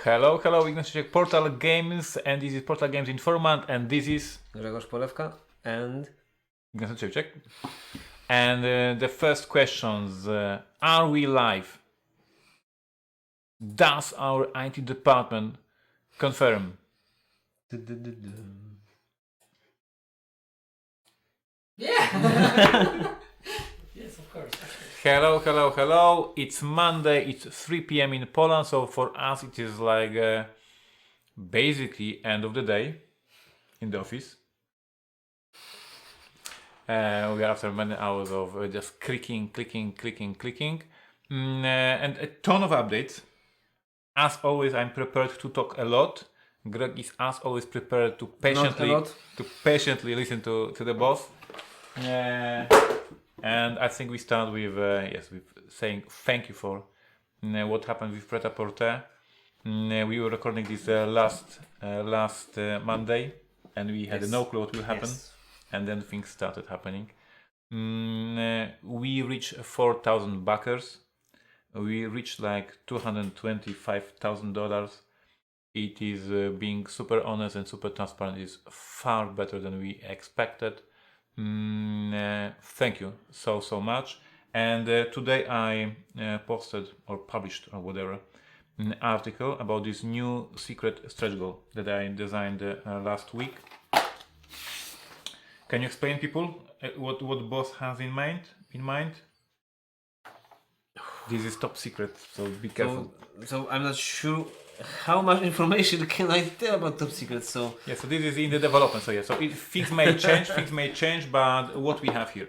Hello, Ignacy Portal Games, and this is Portal Games Informant, and this is Grzegorz Polewka and Ignacy Czech. And the first questions, are we live? Does our IT department confirm? Yeah. Yes, of course. Hello. It's Monday, it's 3 p.m. in Poland, so for us it is like basically end of the day in the office. We are after many hours of just clicking, and a ton of updates. As always, I'm prepared to talk a lot. Greg is as always prepared to patiently listen to the boss. And I think we start with with saying thank you for what happened with Pret-a-Porter. We were recording this last Monday, and we had no clue what will happen. Yes. And then things started happening. We reached 4,000 backers. We reached like $225,000. It is being super honest and super transparent. Is far better than we expected. Thank you so much. And today I posted or published or whatever an article about this new secret stretch goal that I designed last week. Can you explain people what boss has in mind? This is top secret, so be careful. So I'm not sure how much information can I tell about Top Secret. So So this is in the development. Things may change, but what we have here.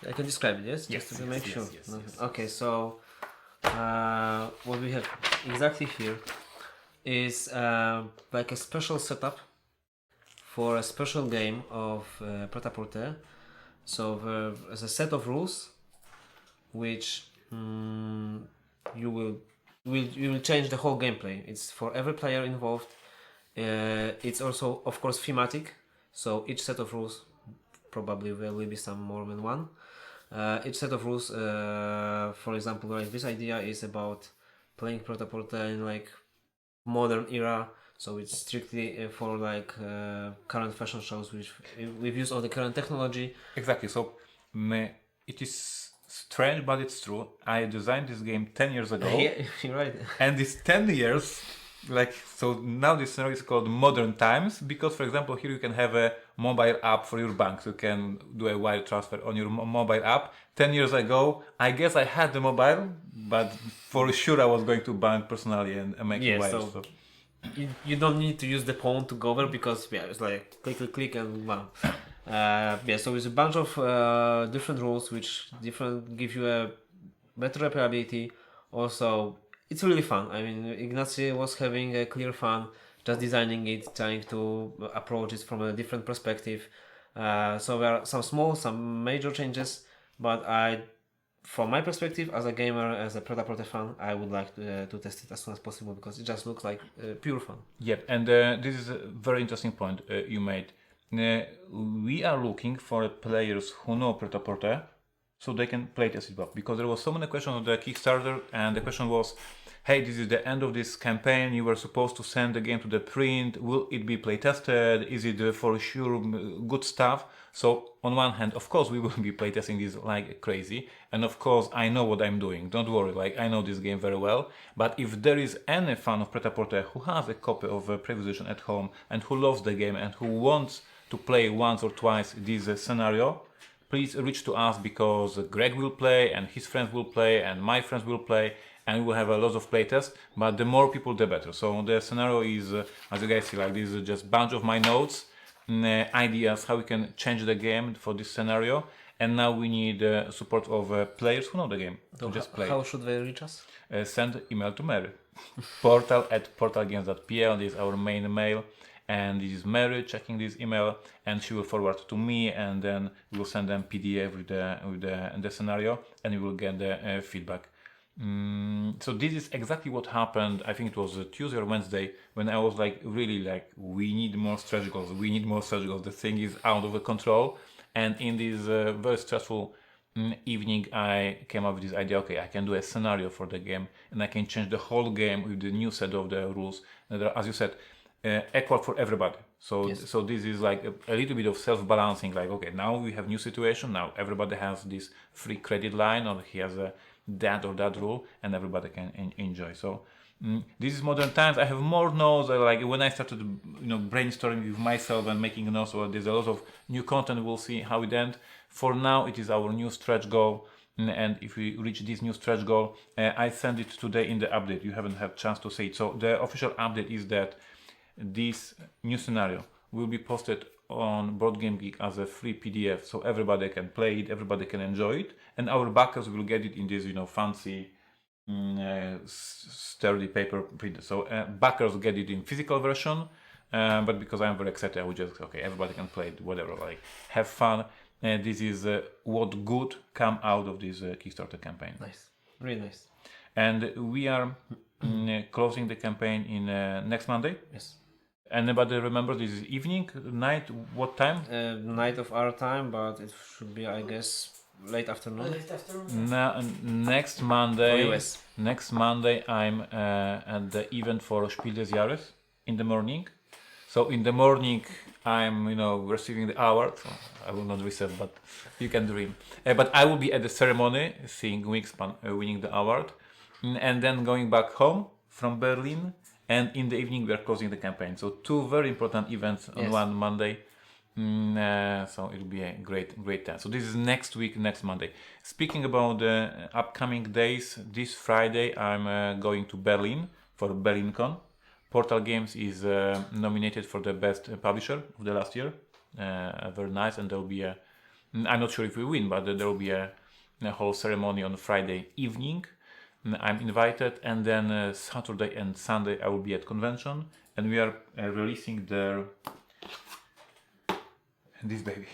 I can describe it, yes? Just to make sure. Yes. Okay, so what we have exactly here is like a special setup for a special game of Pret-a-Porter. So there's a set of rules which you will change the whole gameplay. It's for every player involved. It's also, of course, thematic. So each set of rules, probably there will be some more than one. Each set of rules, for example, like this idea is about playing Pret-a-Porter in like modern era. So it's strictly for like current fashion shows, which we've used all the current technology. Exactly. So it is strange, but it's true. I designed this game 10 years ago. Yeah, you're right. And these 10 years, so now this scenario is called modern times because, for example, here you can have a mobile app for your bank. So you can do a wire transfer on your mobile app. 10 years ago, I guess I had the mobile, but for sure I was going to bank personally and make wires. So you don't need to use the phone to go there because it's like click and wow. So it's a bunch of different rules which give you a better repairability. Also, it's really fun. I mean, Ignacy was having a clear fun just designing it, trying to approach it from a different perspective. So there are some small, some major changes, but from my perspective, as a gamer, as a Pret-a-Porter fan, I would like to test it as soon as possible because it just looks like pure fun. Yep, and this is a very interesting point you made. We are looking for players who know Pret-a-Porter so they can play test it well. Because there was so many questions on the Kickstarter, and the question was, hey, this is the end of this campaign, you were supposed to send the game to the print, will it be play tested, is it for sure good stuff? So on one hand, of course we will be playtesting this like crazy, and of course I know what I'm doing, don't worry, like I know this game very well. But if there is any fan of Pret-a-Porter who has a copy of a previous edition at home and who loves the game and who wants to play once or twice this scenario, please reach to us because Greg will play and his friends will play and my friends will play and we will have a lot of playtests, but the more people the better. So the scenario is, as you guys see, like this is just a bunch of my notes, ideas how we can change the game for this scenario, and now we need support of players who know the game to just play. How should they reach us? Send email to Mary. portal@portalgames.pl, this is our main mail. And this is Mary checking this email, and she will forward to me, and then we will send them PDF with the scenario, and we will get the feedback. So this is exactly what happened. I think it was Tuesday or Wednesday when I was like really like we need more stretch goals. The thing is out of control, and in this very stressful evening I came up with this idea, okay, I can do a scenario for the game and I can change the whole game with the new set of the rules that are, as you said, equal for everybody. So Yes. so this is like a little bit of self-balancing, like, okay, now we have new situation, now everybody has this free credit line or he has a that or that rule and everybody can enjoy. So this is modern times. I have more notes. Like when I started, brainstorming with myself and making notes. So there's a lot of new content. We'll see how it ends. For now, it is our new stretch goal. And if we reach this new stretch goal, I send it today in the update. You haven't had chance to see it. So the official update is that this new scenario will be posted on Board Game Geek as a free PDF, so everybody can play it, everybody can enjoy it, and our backers will get it in this, fancy, sturdy paper printed. So backers get it in physical version, but because I'm very excited, I will just everybody can play it, whatever, like have fun. This is what good come out of this Kickstarter campaign. Nice, really nice. And we are closing the campaign in next Monday. Yes. Anybody remember this is evening, night, what time? Night of our time, but it should be, I guess, late afternoon. Late afternoon. Next Monday. For US. Next Monday, I'm at the event for Spiel des Jahres in the morning. So in the morning, I'm receiving the award. So I will not receive, but you can dream. But I will be at the ceremony, seeing Wingspan winning the award, and then going back home from Berlin. And in the evening, we are closing the campaign. So two very important events on one Monday. So it'll be a great time. So this is next week, next Monday. Speaking about the upcoming days, this Friday I'm going to Berlin for BerlinCon. Portal Games is nominated for the best publisher of the last year. Very nice, and there will be I'm not sure if we win, but there will be a whole ceremony on Friday evening. I'm invited, and then Saturday and Sunday I will be at convention, and we are releasing this baby.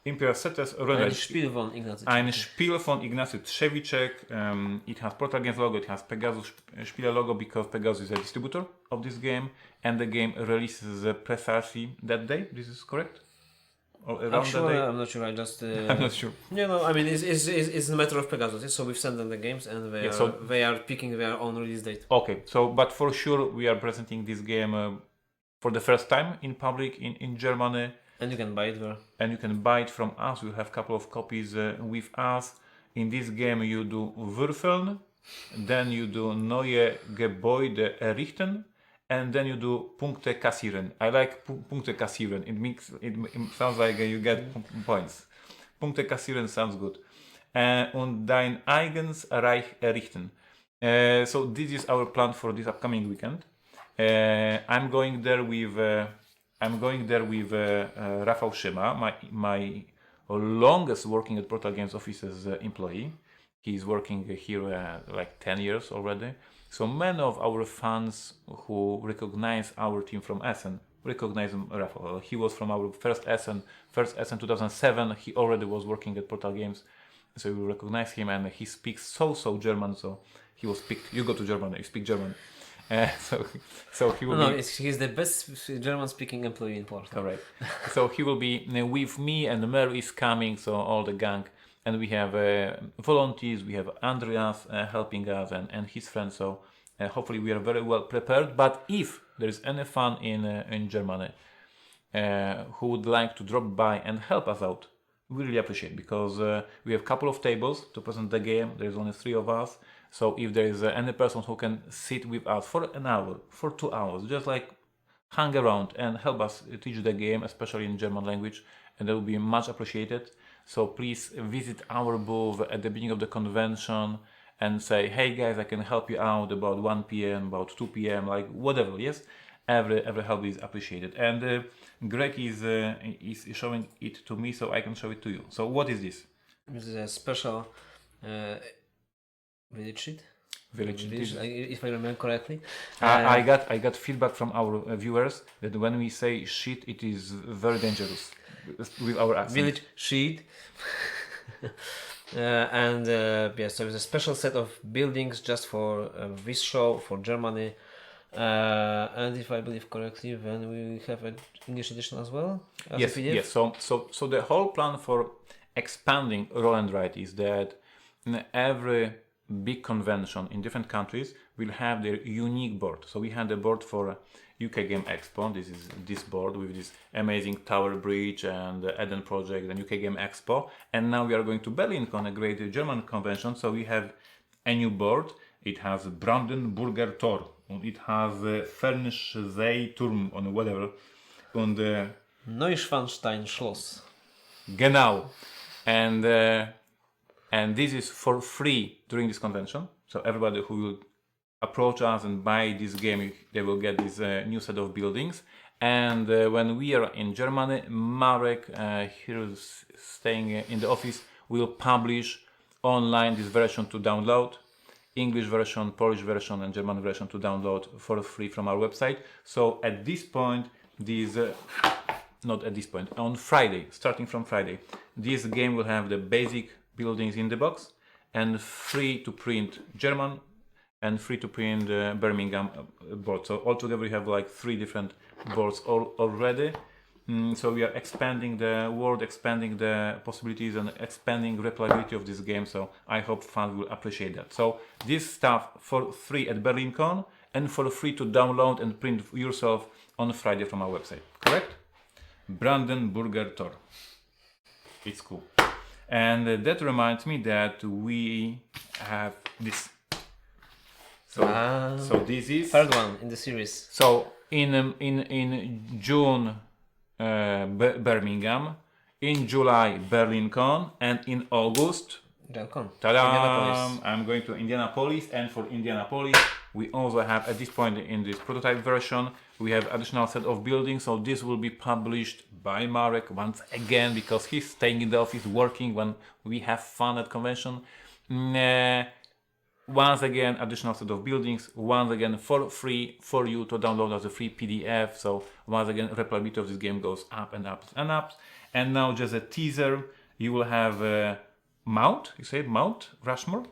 Imperial Setters Ein Spiel von Ignacy. Ein Spiel von Ignacy Trzewiczek. It has Portal Games logo, it has Pegasus Spiele logo, because Pegasus is a distributor of this game, and the game releases precisely that day. This is correct? Or around Actually, that day? I'm not sure. I just. I'm not sure. I mean, it's a matter of Pegasus. So we've sent them the games, and they are picking their own release date. Okay, so but for sure we are presenting this game for the first time in public in Germany. And you can buy it there. And you can buy it from us. We have a couple of copies with us. In this game you do Würfeln, then you do Neue Gebäude errichten, and then you do Punkte kassieren. I like Punkte kassieren. It sounds like you get points. Punkte kassieren sounds good. Und dein eigenes Reich errichten. So this is our plan for this upcoming weekend. I'm going there with Rafał Szyma, my longest working at Portal Games offices employee. He's working here like 10 years already. So many of our fans who recognize our team from Essen recognize Rafał. He was from our first Essen 2007. He already was working at Portal Games, so we recognize him, and he speaks so German. So he was picked. You go to Germany, you speak German. So he will be. He's the best German-speaking employee in Portal. Correct. So he will be with me, and Mary is coming. So all the gang, and we have volunteers. We have Andreas helping us, and his friends. So hopefully we are very well prepared. But if there is any fan in Germany who would like to drop by and help us out, we really appreciate, because we have a couple of tables to present the game. There is only 3 of us. So if there is any person who can sit with us for an hour, for 2 hours, just like hang around and help us teach the game, especially in German language, and that will be much appreciated. So please visit our booth at the beginning of the convention and say, hey guys, I can help you out about 1 p.m., about 2 p.m., like whatever, yes? Every help is appreciated. And Greg is showing it to me, so I can show it to you. So what is this? This is a special village sheet. If I remember correctly. I got feedback from our viewers that when we say sheet, it is very dangerous with our accent. Village sheet. So it's a special set of buildings just for this show, for Germany. And if I believe correctly, then we have an English edition as well. As a Yes, PDF? yes. So the whole plan for expanding Roll and Write is that every big convention in different countries will have their unique board. So we had the board for UK Game Expo. This is this board with this amazing Tower Bridge and the Eden Project and UK Game Expo. And now we are going to BerlinCon, a great German convention. So we have a new board. It has Brandenburger Tor. And it has Fernsehturm or whatever. On the Neuschwanstein Schloss. Genau. And this is for free during this convention. So everybody who will approach us and buy this game, they will get this new set of buildings. And when we are in Germany, Marek, here is staying in the office, will publish online this version to download. English version, Polish version and German version to download for free from our website. So at this point, not at this point, on Friday, starting from Friday, this game will have the basic buildings in the box and free to print German and free to print Birmingham board. So altogether we have like 3 different boards already. So we are expanding the world, expanding the possibilities and expanding replayability of this game. So I hope fans will appreciate that. So this stuff for free at BerlinCon and for free to download and print yourself on Friday from our website. Correct? Brandenburger Tor. It's cool. And that reminds me that we have this. So this is Third one in the series. so in June Birmingham, in July BerlinCon, and in August, GenCon. ta-da! Indianapolis. I'm going to Indianapolis, and for Indianapolis we also have at this point in this prototype version we have additional set of buildings. So this will be published by Marek once again because he's staying in the office working when we have fun at convention. Once again, additional set of buildings, once again for free for you to download as a free PDF. So once again, replayability of this game goes up and up and up. And now just a teaser, you will have Mount Rushmore?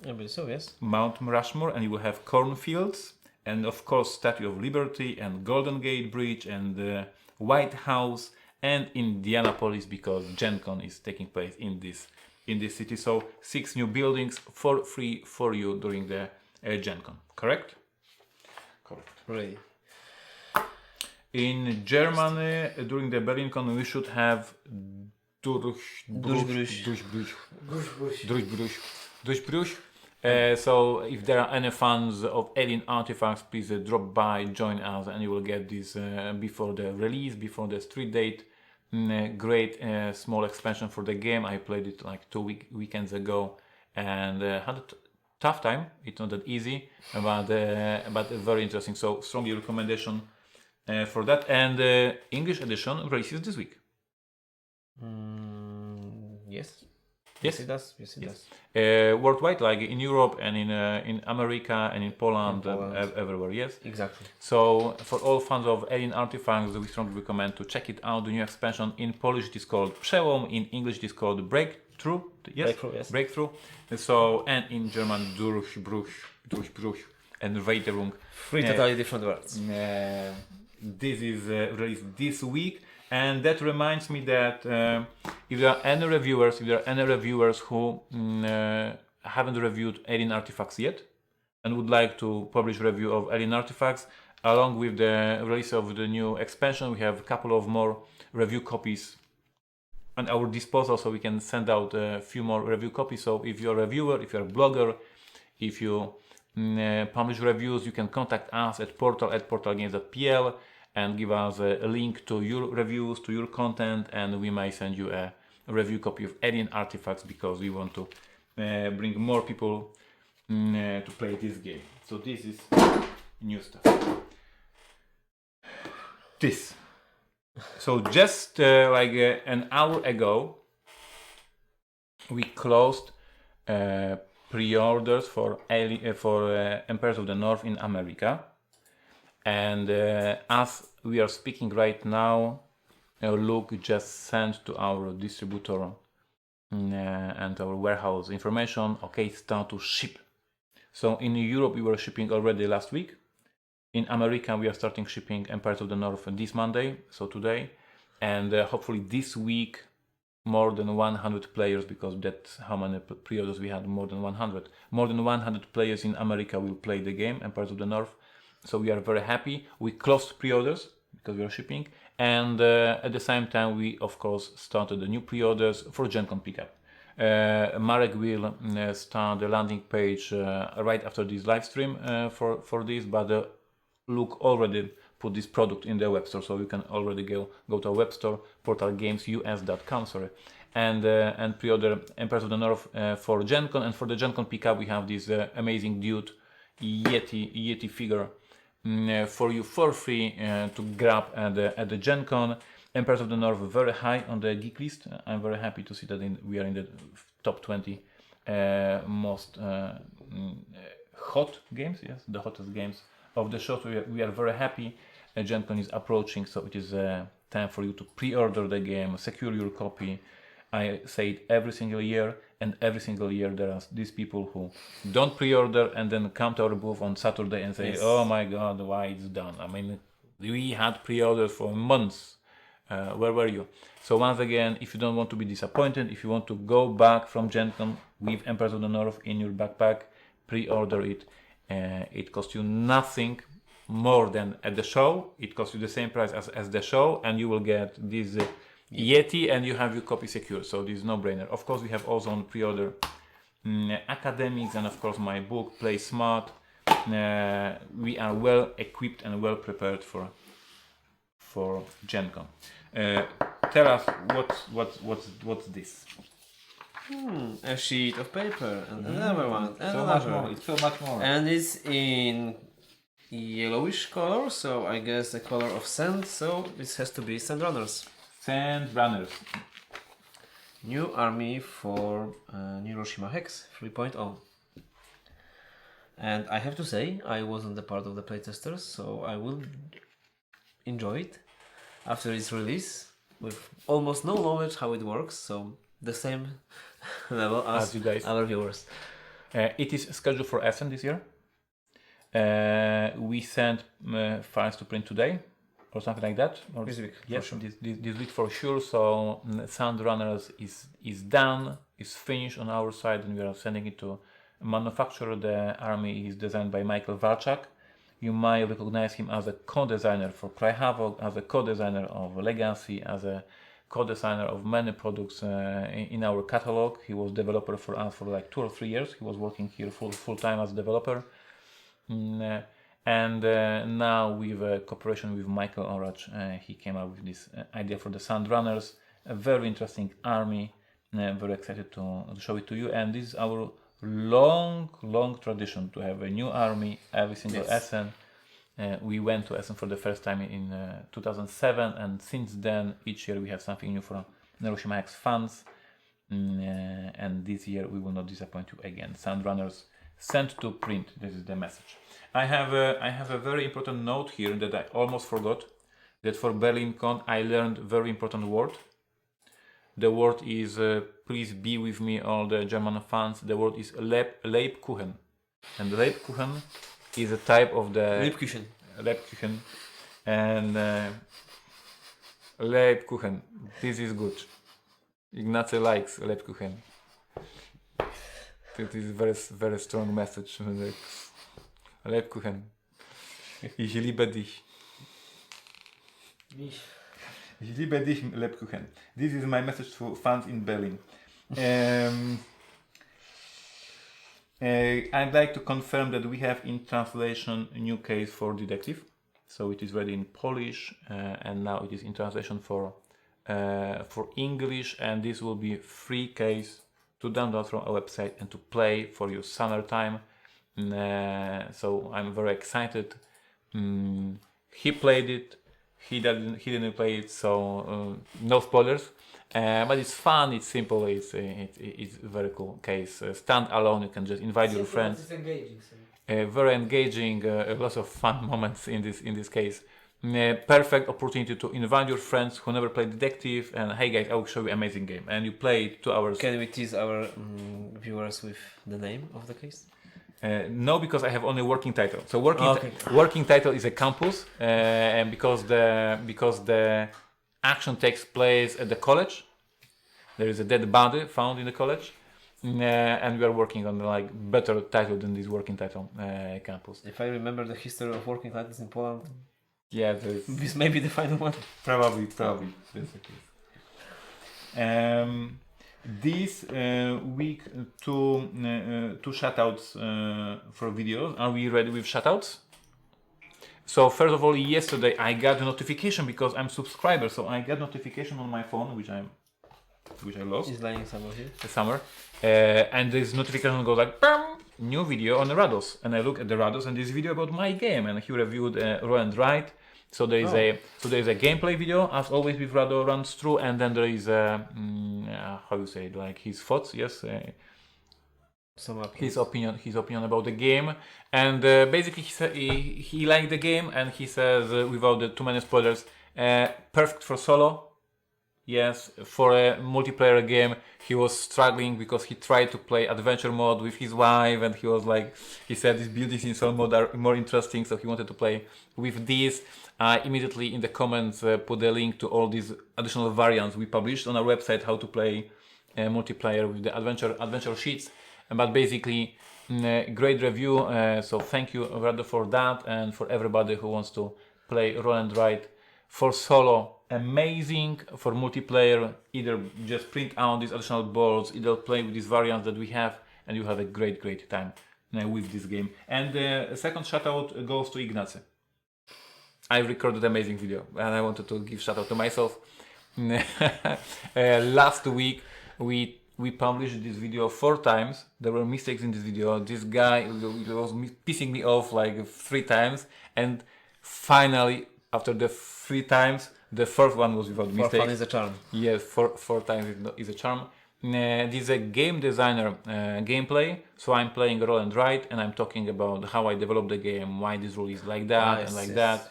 I believe so, yes. Mount Rushmore, and you will have cornfields, and of course Statue of Liberty, and Golden Gate Bridge, and White House, and Indianapolis, because GenCon is taking place in this city. So 6 new buildings for free for you during the GenCon. Correct? Correct. Really. In Germany, during the BerlinCon, we should have Durchbruch. So if there are any fans of Alien Artifacts, please drop by, join us, and you will get this before the release, before the street date. Great small expansion for the game. I played it like 2 weekends ago and had a tough time. It's not that easy, but very interesting. So strongly recommendation for that. And English edition releases this week. Yes. Yes, it does. Yes, it does. Worldwide, like in Europe and in America and in Poland, everywhere. Yes, exactly. So for all fans of Alien Artifacts, we strongly recommend to check it out. The new expansion in Polish it is called Przełom, in English it is called Breakthrough. Yes, Breakthrough. Yes. Breakthrough. So and in German Durchbruch and Weiterung. 3 totally different words. This is released this week. And that reminds me that if there are any reviewers who haven't reviewed Alien Artifacts yet and would like to publish a review of Alien Artifacts, along with the release of the new expansion, we have a couple of more review copies at our disposal, so we can send out a few more review copies. So if you're a reviewer, if you're a blogger, if you publish reviews, you can contact us at portal@portalgames.pl and give us a link to your reviews, to your content, and we may send you a review copy of Alien Artifacts because we want to bring more people to play this game. So this is new stuff. So just like an hour ago, we closed pre-orders for Emperors of the North in America. And as we are speaking right now, Luke just sent to our distributor and our warehouse information. Okay, start to ship. So in Europe we were shipping already last week. In America, we are starting shipping Empires of the North this Monday, so today, and hopefully this week more than 100 players, because that's how many pre-orders we had, more than 100. More than 100 players in America will play the game, Empires of the North. So we are very happy. We closed pre-orders because we are shipping, and at the same time we of course started the new pre-orders for Gen Con pickup. Marek will start the landing page right after this live stream for this, but Luke already put this product in the web store, so you can already go to our web store, portalgamesus.com, and pre-order Emperors of the North for Gen Con. And for the Gen Con pickup, we have this amazing dude Yeti figure for you for free to grab at the Gen Con. Emperors of the North very high on the geek list. I'm very happy to see that we are in the top 20 most hot games. Yes, the hottest games of the show. So we are very happy. Gen Con is approaching, so it is time for you to pre-order the game, secure your copy. I say it every single year, and every single year there are these people who don't pre-order and then come to our booth on Saturday and say, "Oh my God, why it's done?" I mean, we had pre-orders for months. Where were you? So once again, if you don't want to be disappointed, if you want to go back from Gen Con with Emperors of the North in your backpack, pre-order it. It costs you nothing more than at the show. It costs you the same price as the show, and you will get this Yeti, and you have your copy secure. So this is no-brainer. Of course, we have also on pre-order academics, and of course my book Play Smart. We are well equipped and well prepared for Gen Con. Tell us what's this? A sheet of paper and another one and so another. Much more. It's so much more. And it's in yellowish color, so I guess the color of sand. So this has to be Sand Runners. Sand Runners. New army for Hiroshima Hex 3.0. And I have to say, I wasn't a part of the playtesters, so I will enjoy it after its release with almost no knowledge how it works. So the same level as you guys. Our viewers. It is scheduled for Essen this year. We sent files to print today or something like that. Or This week, yes, for sure. this week for sure. So Sand Runners is done, is finished on our side, and we are sending it to manufacturer. The army is designed by Michael Walczak. You might recognize him as a co-designer for Cry Havoc, as a co-designer of Legacy, as a co-designer of many products in our catalog. He was developer for us for like 2 or 3 years. He was working here full time as a developer. And now with a cooperation with Michael Oracz, he came up with this idea for the Sand Runners. A very interesting army. Very excited to show it to you. And this is our long tradition to have a new army every single Essen. We went to Essen for the first time in 2007, and since then each year we have something new from Hiroshima Hex fans, and this year we will not disappoint you again. Sand Runners sent to print. This is the message. I have a very important note here that I almost forgot, that for BerlinCon I learned very important word. The word is, please be with me, all the German fans. The word is Lebkuchen. And Lebkuchen is a type of the... Lebkuchen. And Lebkuchen. This is good. Ignacy likes Lebkuchen. It is very, very strong message. Lebkuchen. Ich liebe dich. Ich liebe dich, Lebkuchen. This is my message to fans in Berlin. I'd like to confirm that we have in translation a new case for Detective. So it is ready in Polish, and now it is in translation for English, and this will be free case to download from our website and to play for your summertime. So I'm very excited. He played it. He didn't play it, so no spoilers. But it's fun. It's simple. It's a very cool case. Stand alone. You can just invite your friends. It's engaging. So. Very engaging. Lots of fun moments in this case. Perfect opportunity to invite your friends who never played Detective, and hey guys, I will show you amazing game. And you play 2 hours. Can we tease our viewers with the name of the case? No, because I have only working title. So Okay. working title is a campus, and because the action takes place at the college, there is a dead body found in the college, and we are working on like better title than this working title campus. If I remember the history of working titles in Poland, Yeah, there is this may be the final one. probably that's the case. This week, two shoutouts for videos. Are we ready with shoutouts? So first of all, yesterday I got a notification because I'm subscriber, so I got notification on my phone, which I lost Is lying somewhere here. this summer, and this notification goes like, "Bam! New video on Rados," and I look at the Rados and this video about my game, and he reviewed Roll and Write. So there is a gameplay video, as always with Rado runs through, and then there is a how you say it, like his thoughts, yes, his opinion about the game, and basically he liked the game, and he says without the too many spoilers, perfect for solo. Yes, for a multiplayer game, he was struggling because he tried to play adventure mode with his wife, and he said these buildings in solo mode are more interesting, so he wanted to play with these. Immediately in the comments put the link to all these additional variants we published on our website, how to play multiplayer with the adventure sheets. But basically, great review. So thank you, Rado, for that, and for everybody who wants to play Roll and Write for solo. Amazing. For multiplayer, either just print out these additional boards, either play with these variants that we have, and you have a great time with this game. And the second shout out goes to Ignacy. I recorded an amazing video, and I wanted to give shout out to myself. Last week we published this video 4 times. There were mistakes in this video. This guy was pissing me off like 3 times, and finally, after the 3 times, the fourth one was without mistakes. 4 fun is a charm. Yes, four times is a charm. This is a game designer gameplay, so I'm playing Roll and Write, and I'm talking about how I developed the game, why this rule is like that and like that.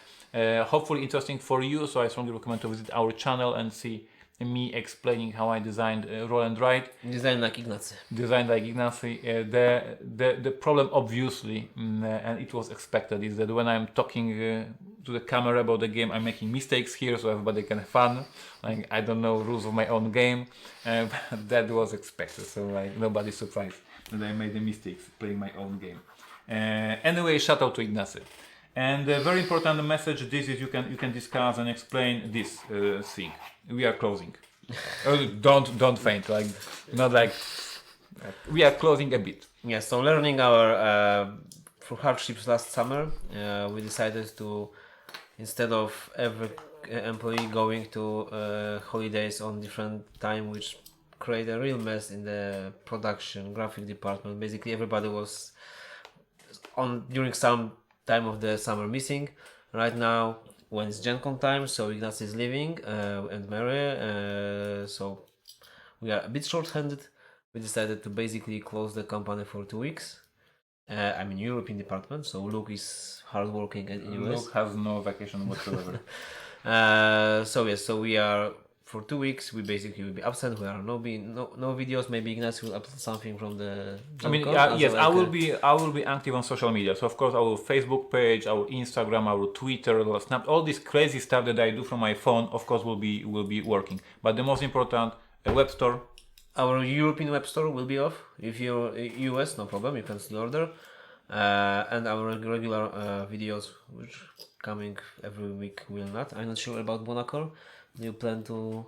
Hopefully interesting for you, so I strongly recommend to visit our channel and see me explaining how I designed Roll and Write. Design like Ignacy. The problem, obviously, and it was expected, is that when I'm talking to the camera about the game, I'm making mistakes here, so everybody can have fun. Like, I don't know rules of my own game, but that was expected. So like nobody's surprised that I made the mistakes playing my own game. Anyway, shout out to Ignacy. And a very important message. This is you can discuss and explain this thing. We are closing. Don't faint. Like not like we are closing a bit. Yeah. So learning our through hardships last summer, we decided to, instead of every employee going to holidays on different time, which create a real mess in the production graphic department. Basically, everybody was on during some time of the summer missing. Right now, when it's Gen Con time, so Ignacy is leaving and Mary, so we are a bit short-handed. We decided to basically close the company for 2 weeks. I'm in European department, so Luke is hardworking in US. Luke has no vacation whatsoever. So we are for 2 weeks. We basically will be absent. We are no videos. Maybe Ignacy will upload something from the. Yes, I will be active on social media. So of course, our Facebook page, our Instagram, our Twitter, our Snap, all this crazy stuff that I do from my phone, of course, will be working. But the most important, a web store. Our European web store will be off. If you're US, no problem, you can still order. And our regular videos, which coming every week, will not. I'm not sure about Monaco. Do you plan to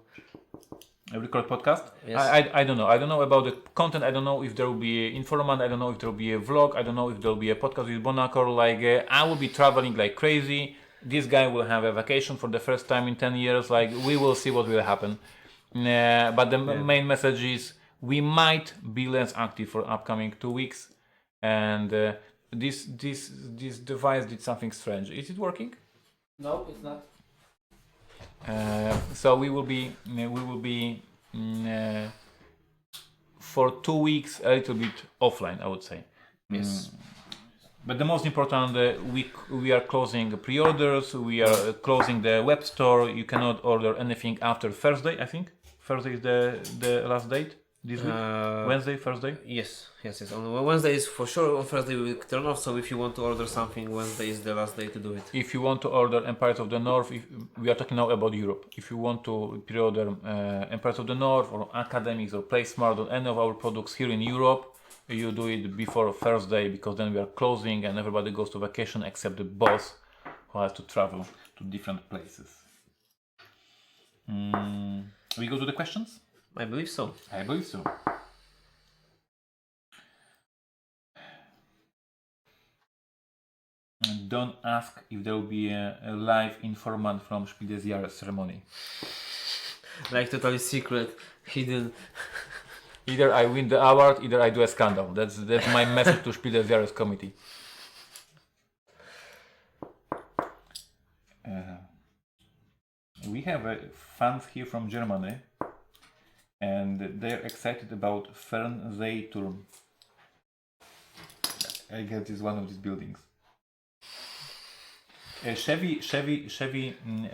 record podcast? Yes. I don't know. I don't know about the content. I don't know if there will be an Informant. I don't know if there will be a vlog. I don't know if there will be a podcast with Bonacor. I will be traveling like crazy. This guy will have a vacation for the first time in 10 years. We will see what will happen. But the main message is we might be less active for upcoming 2 weeks, and this device did something strange. Is it working? No, it's not. So we will be for 2 weeks a little bit offline, I would say. Yes. But the most important, we are closing pre-orders. We are closing the web store. You cannot order anything after Thursday. I think Thursday is the last date. this week? Wednesday, Thursday? Yes. On Wednesday is for sure. On Thursday we will turn off. So if you want to order something, Wednesday is the last day to do it. If you want to order Empires of the North, we are talking now about Europe. If you want to pre-order Empires of the North or Academics or Play Smart or any of our products here in Europe, you do it before Thursday because then we are closing and everybody goes to vacation except the boss who has to travel to different places. We go to the questions? I believe so. I believe so. And don't ask if there will be a live informant from Spiel des Jahres ceremony. Like totally secret, hidden. Either I win the award, either I do a scandal. That's my message to Spiel des Jahres committee. We have fans here from Germany, and they're excited about Fernsehturm. I guess it's one of these buildings. Chevy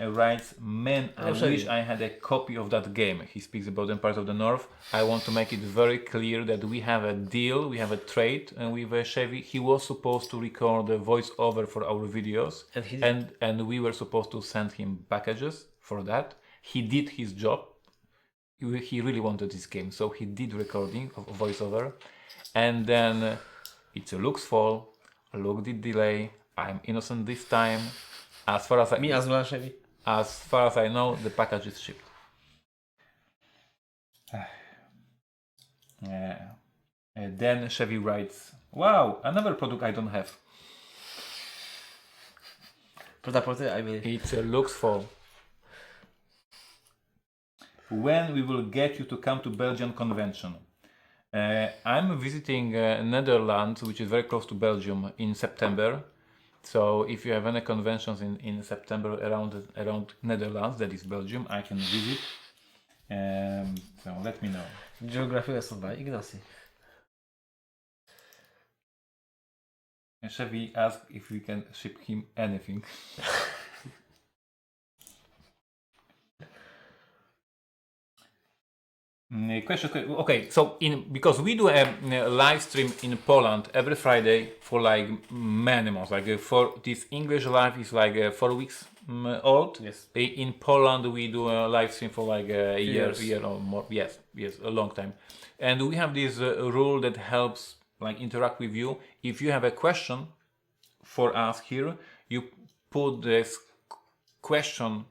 writes, man, I wish I had a copy of that game. He speaks about Empires of the North. I want to make it very clear that we have a deal, we have a trade with Chevy. He was supposed to record a voiceover for our videos, and we were supposed to send him packages for that. He did his job. He really wanted this game, so he did recording of voiceover, and then it's a Luke's fault. Luke did delay. I'm innocent this time. As far as Me as well, Chevy. As far as I know, the package is shipped. Then Chevy writes, wow, another product I don't have. I mean. It's a Luke's fault. When we will get you to come to Belgian convention? I'm visiting Netherlands, which is very close to Belgium, in September. So if you have any conventions in September around Netherlands, that is Belgium, I can visit. So let me know. Geography lesson by Ignacy. And Chevy asked if we can ship him anything. Question. Okay, so because we do a live stream in Poland every Friday for like many months. Like for this English live is like 4 weeks old. Yes. In Poland we do a live stream for like a year or more. Yes, a long time. And we have this rule that helps like interact with you. If you have a question for us here, you put this question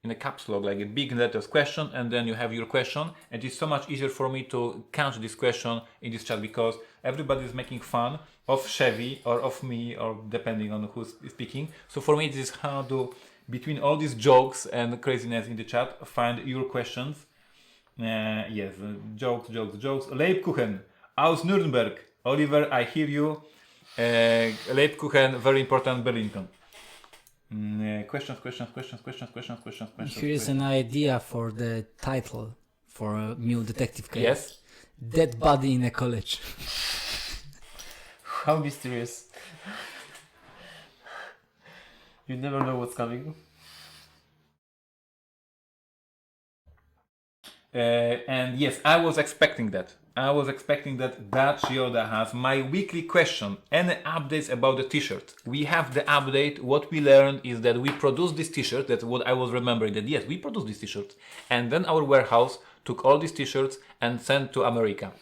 in a caps lock, like a big letters question, and then you have your question, and it's so much easier for me to count this question in this chat because everybody is making fun of Chevy or of me, or depending on who's speaking. So for me it is hard to, between all these jokes and craziness in the chat, find your questions. Yes, jokes. Leibkuchen aus Nürnberg. Oliver, I hear you. Leibkuchen, very important Berlinton. Questions. Here is an idea for the title for a new detective case. Yes. Dead body in a college. How mysterious. You never know what's coming. And yes, I was expecting that. Dutch Yoda has my weekly question. Any updates about the t-shirt? We have the update. What we learned is that we produced this t-shirt. That's what I was remembering, that yes, we produced this t-shirt. And then our warehouse took all these t-shirts and sent to America.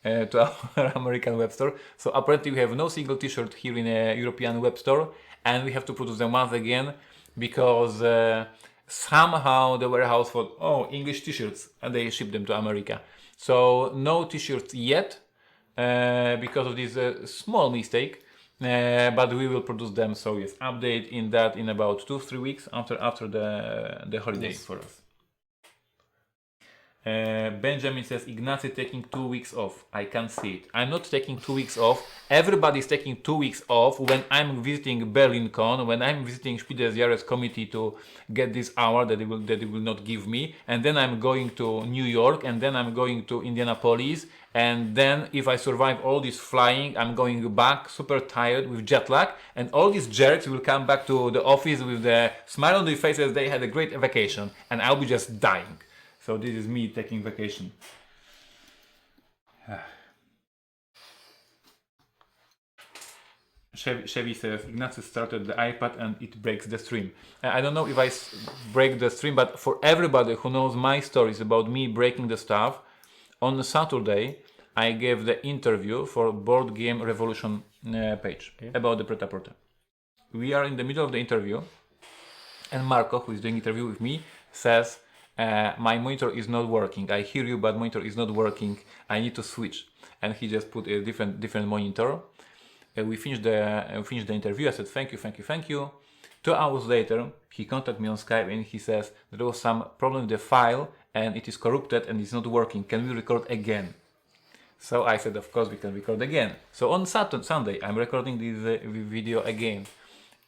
To our American web store. So apparently we have no single t-shirt here in a European web store. And we have to produce them once again because somehow the warehouse thought, oh, English t-shirts, and they ship them to America. So no t-shirts yet because of this small mistake, but we will produce them. So yes, update in that in about 2-3 weeks after the holidays for us. Benjamin says, Ignacy taking 2 weeks off. I can see it. I'm not taking 2 weeks off. Everybody's taking 2 weeks off when I'm visiting BerlinCon, when I'm visiting Spiel des Jahres committee to get this hour that they will not give me. And then I'm going to New York, and then I'm going to Indianapolis. And then if I survive all this flying, I'm going back super tired with jet lag. And all these jerks will come back to the office with the smile on their faces. They had a great vacation. And I'll be just dying. So this is me taking vacation. Chevy says Ignacy started the iPad and it breaks the stream. I don't know if I break the stream, but for everybody who knows my stories about me breaking the stuff, on Saturday I gave the interview for Board Game Revolution page about the Pret-a-Porter. We are in the middle of the interview, and Marco, who is doing interview with me, says, my monitor is not working. I hear you, but monitor is not working. I need to switch. And he just put a different monitor. We finished the interview. I said, thank you. 2 hours later, he contacted me on Skype and he says, there was some problem with the file and it is corrupted and it's not working. Can we record again? So I said, of course we can record again. So on Sunday, I'm recording this video again.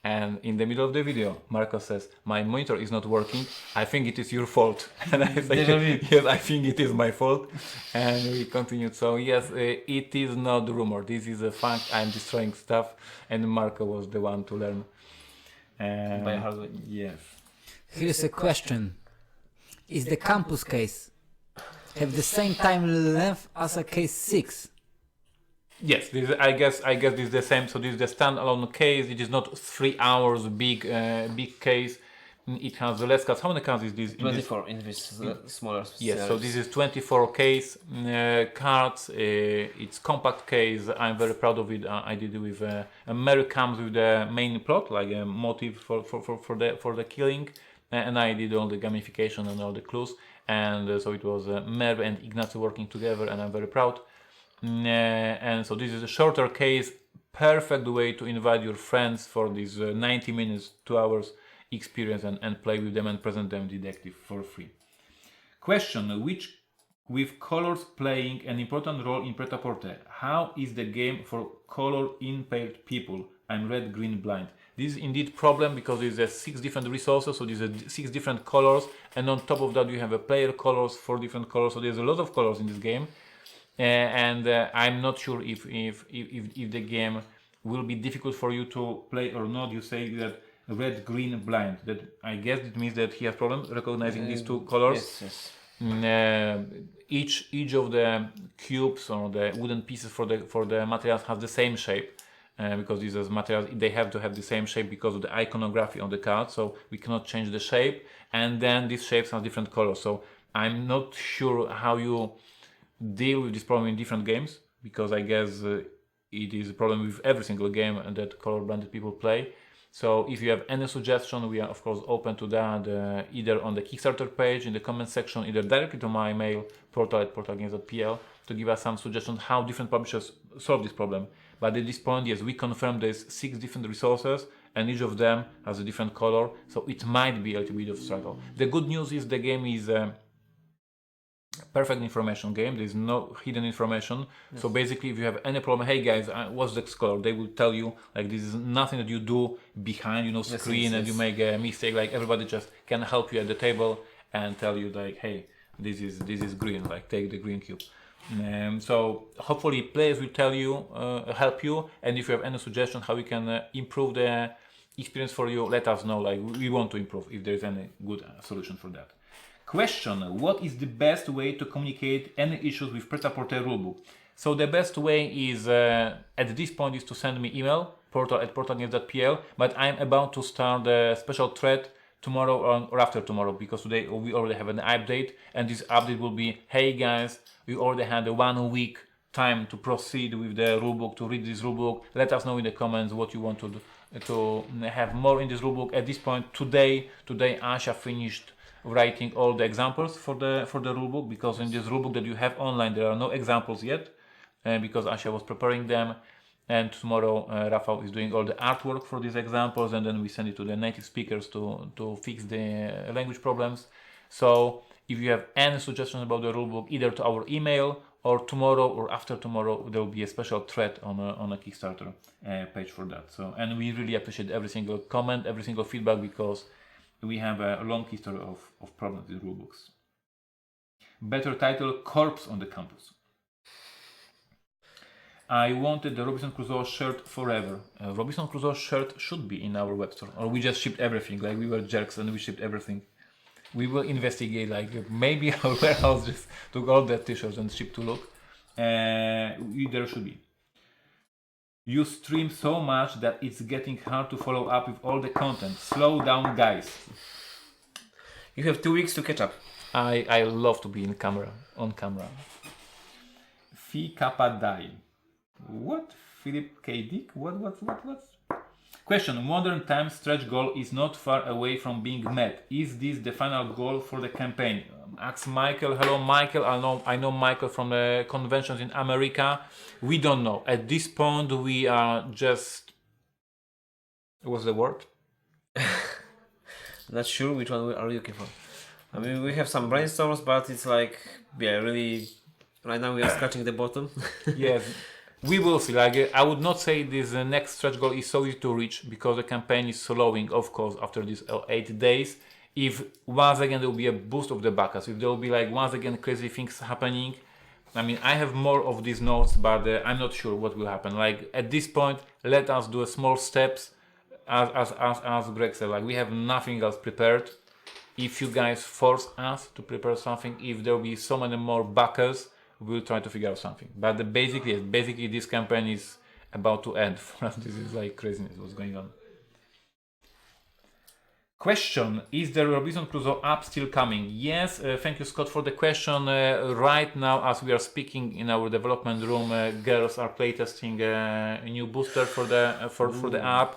And in the middle of the video, Marco says, my monitor is not working. I think it is your fault. And I say, yes, I think it is my fault. And we continued. So yes, it is not rumor. This is a fact. I'm destroying stuff. And Marco was the one to learn. By hardware. Yes. Here's a question. Is the campus case have the same time length as a case 6? Yes, I guess this is the same. So this is the standalone case. It is not 3 hours big case. It has less cards. How many cards is this? 24 in this smaller. Yes, so this is 24 case cards. It's compact case. I'm very proud of it. I did it with Mary comes with the main plot, like a motive for the killing, and I did all the gamification and all the clues. And so it was Mary and Ignacy working together, and I'm very proud. And so this is a shorter case, perfect way to invite your friends for this 90 minutes, 2 hours experience and play with them and present them detective for free. Question, which with colors playing an important role in Pret-a-Porter, how is the game for color impaired people? I'm red, green, blind. This is indeed problem because there's 6 different resources, so there's 6 different colors, and on top of that you have a player colors, 4 different colors, so there's a lot of colors in this game. And I'm not sure if the game will be difficult for you to play or not. You say that red, green, blind. That I guess it means that he has problem recognizing these 2 colors. Yes. Each of the cubes or the wooden pieces for the materials has the same shape. Because these are materials, they have to have the same shape because of the iconography on the card. So we cannot change the shape. And then these shapes have different colors. So I'm not sure how you deal with this problem in different games, because I guess it is a problem with every single game that color-blinded people play. So if you have any suggestion, we are of course open to that, either on the Kickstarter page, in the comment section, either directly to my mail, portal@portalgames.pl, to give us some suggestions how different publishers solve this problem. But at this point, yes, we confirm there's 6 different resources and each of them has a different color, so it might be a little bit of struggle. The good news is the game is perfect information game. There's no hidden information. Yes. So basically if you have any problem, hey guys, what's the color, they will tell you. Like, this is nothing that you do behind screen. Yes. And you make a mistake. Like, everybody just can help you at the table and tell you like, hey, this is green, like take the green cube. So hopefully players will tell you, help you, and if you have any suggestion how we can improve the experience for you, let us know. Like, we want to improve if there is any good solution for that. Question, what is the best way to communicate any issues with Pret-a-Porter rulebook? So the best way is, at this point, is to send me email, portal@portalgames.pl, but I'm about to start a special thread tomorrow or after tomorrow, because today we already have an update, and this update will be, hey guys, we already had a 1 week time to proceed with the rulebook, to read this rulebook. Let us know in the comments what you want to do, to have more in this rulebook. At this point, today Asia finished writing all the examples for the rulebook, because in this rulebook that you have online there are no examples yet, because Asia was preparing them, and tomorrow Rafał is doing all the artwork for these examples, and then we send it to the native speakers to fix the language problems. So if you have any suggestions about the rulebook, either to our email, or tomorrow or after tomorrow, there will be a special thread on a Kickstarter page for that. So, and we really appreciate every single comment, every single feedback, because we have a long history of problems with rulebooks. Better title, Corpse on the Campus. I wanted the Robinson Crusoe shirt forever. Robinson Crusoe shirt should be in our web store, or we just shipped everything, like we were jerks and we shipped everything. We will investigate, like maybe our warehouse just took all the t-shirts and shipped to look. There should be. You stream so much that it's getting hard to follow up with all the content. Slow down, guys. You have 2 weeks to catch up. I love to be on camera. Phi Kappa Dai. What? Philip K. Dick? What? Question. Modern time stretch goal is not far away from being met. Is this the final goal for the campaign? Ask Michael. Hello, Michael. I know Michael from the conventions in America. We don't know. At this point, we are just... What's the word? Not sure which one we are looking for. I mean, we have some brainstorms, but it's like, really, right now we are scratching the bottom. Yes, we will see. Like, I would not say this next stretch goal is so easy to reach because the campaign is slowing, of course, after these 8 days. If once again there will be a boost of the backers, if there will be like once again crazy things happening, I mean, I have more of these notes, but I'm not sure what will happen. Like at this point, let us do a small steps, as Greg said. Like we have nothing else prepared. If you guys force us to prepare something, if there will be so many more backers, we'll try to figure out something. But basically this campaign is about to end for us. This is like craziness what's going on. Question, is the Robinson Crusoe app still coming? Yes, thank you Scott for the question. Right now as we are speaking in our development room, girls are playtesting a new booster for the app.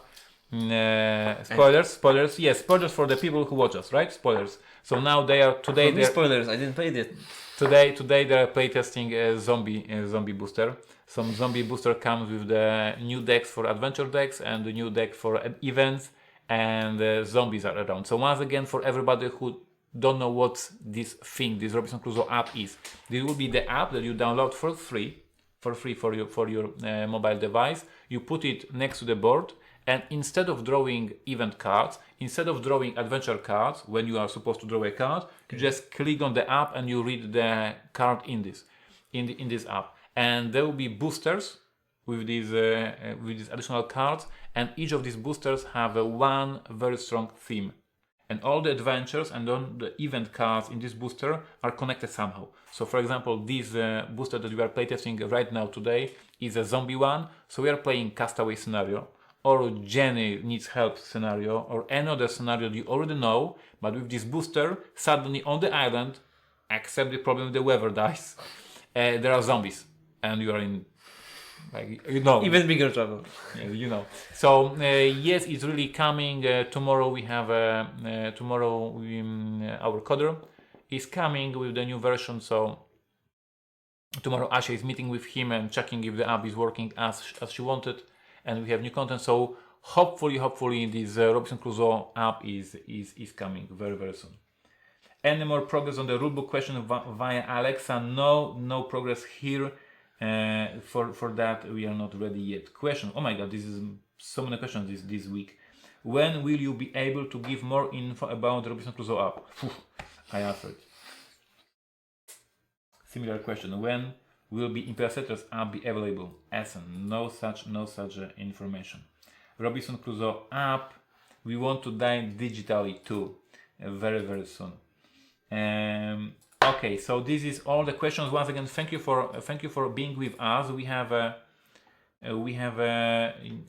Spoilers. Yes, spoilers for the people who watch us, right? Spoilers. So now they are today. Spoilers. I didn't play it. Today they are playtesting a zombie booster. Some zombie booster comes with the new decks for adventure decks and the new deck for events, and zombies are around. So once again, for everybody who don't know what this Robinson Crusoe app is, this will be the app that you download for free for your mobile device. You put it next to the board. And instead of drawing event cards, instead of drawing adventure cards, when you are supposed to draw a card, you just click on the app and you read the card in this app. And there will be boosters with these additional cards, and each of these boosters have one very strong theme. And all the adventures and all the event cards in this booster are connected somehow. So for example, this booster that we are playtesting right now today is a zombie one. So we are playing Castaway scenario, or Jenny needs help scenario, or any other scenario that you already know, but with this booster, suddenly on the island, except the problem with the weather dice, there are zombies, and you are in, like, even bigger trouble. Yeah, So yes, it's really coming. Tomorrow we have our coder is coming with the new version. So tomorrow Asha is meeting with him and checking if the app is working as she wanted. And we have new content, so hopefully this Robinson Crusoe app is coming very, very soon. Any more progress on the rulebook question via Alexa? No progress here. For that we are not ready yet. Question. Oh my God, this is so many questions this week. When will you be able to give more info about the Robinson Crusoe app? I answered. Similar question. When will be Imperceptor's app be available? Essen, no such information. Robinson Crusoe app, we want to die digitally too, very, very soon. Okay, so this is all the questions. Once again, thank you for being with us. We have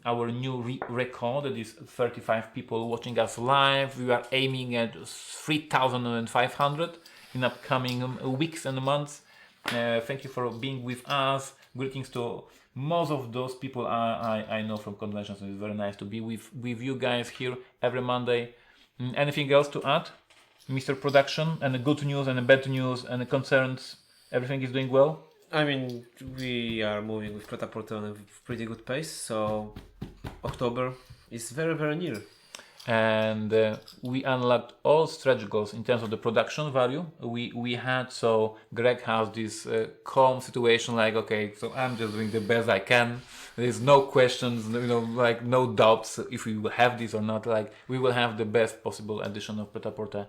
our new record. That is 35 people watching us live. We are aiming at 3,500 in upcoming weeks and months. Thank you for being with us. Greetings to most of those people I know from conventions. It's very nice to be with you guys here every Monday. Anything else to add, Mr. Production? And good news and bad news and concerns? Everything is doing well? I mean, we are moving with Prêt-à-Porter on a pretty good pace, so October is very, very near. And we unlocked all stretch goals in terms of the production value we had. So Greg has this calm situation, like, okay, so I'm just doing the best I can. There's no questions, like no doubts if we will have this or not. Like we will have the best possible edition of Prêt-à-Porter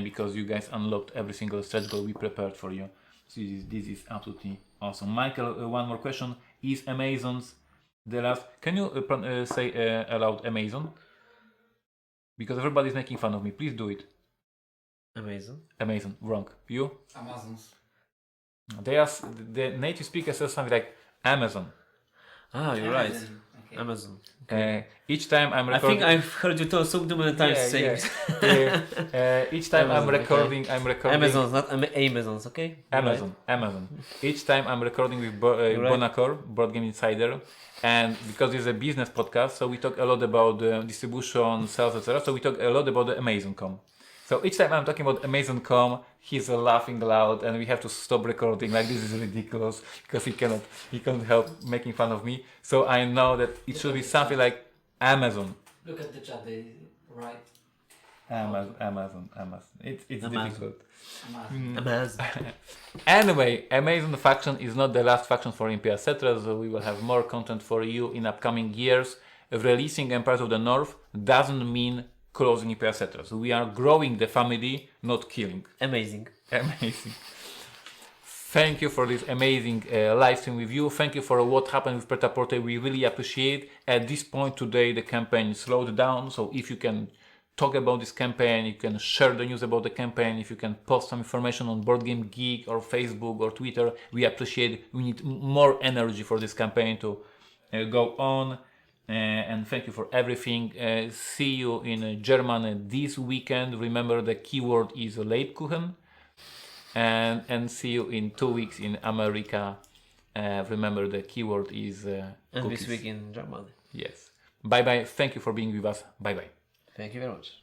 because you guys unlocked every single stretch goal we prepared for you. So this is absolutely awesome. Michael, one more question: is Amazon's the last? Can you say aloud Amazon? Because everybody's making fun of me. Please do it. Amazon. Wrong. You? Amazons. The native speaker says something like Amazon. Ah, you're right. Amazon. Okay. Amazon. Each time I'm I recording. think I've heard you talk so many times saying Each time I'm Amazon, okay. recording. Amazons, not Amazons, okay? You're Amazon. Each time I'm recording with right. Bonacor, Board Game Insider, and because it's a business podcast, so we talk a lot about distribution, sales, etc. So we talk a lot about the Amazon.com. So each time I'm talking about Amazon.com, he's laughing loud, and we have to stop recording. Like, this is ridiculous, because he can't help making fun of me. So I know that it should be something like Amazon. Look at the chat, they write Amazon. It's difficult. Amazon. Anyway, Amazon faction is not the last faction for Imperial Settlers, so we will have more content for you in upcoming years. Releasing Empires of the North doesn't mean closing Imperial Settlers. We are growing the family, not killing. Amazing. Thank you for this amazing live stream with you. Thank you for what happened with Pret-a-Porter. We really appreciate. At this point today, the campaign slowed down, so if you can talk about this campaign, you can share the news about the campaign, if you can post some information on Board Game Geek or Facebook or Twitter, we appreciate. We need more energy for this campaign to go on. And thank you for everything. See you in Germany this weekend. Remember, the keyword is Lebkuchen. And see you in 2 weeks in America. Remember, the keyword is And cookies. this week in Germany. Yes. Bye bye. Thank you for being with us. Bye bye. Thank you very much.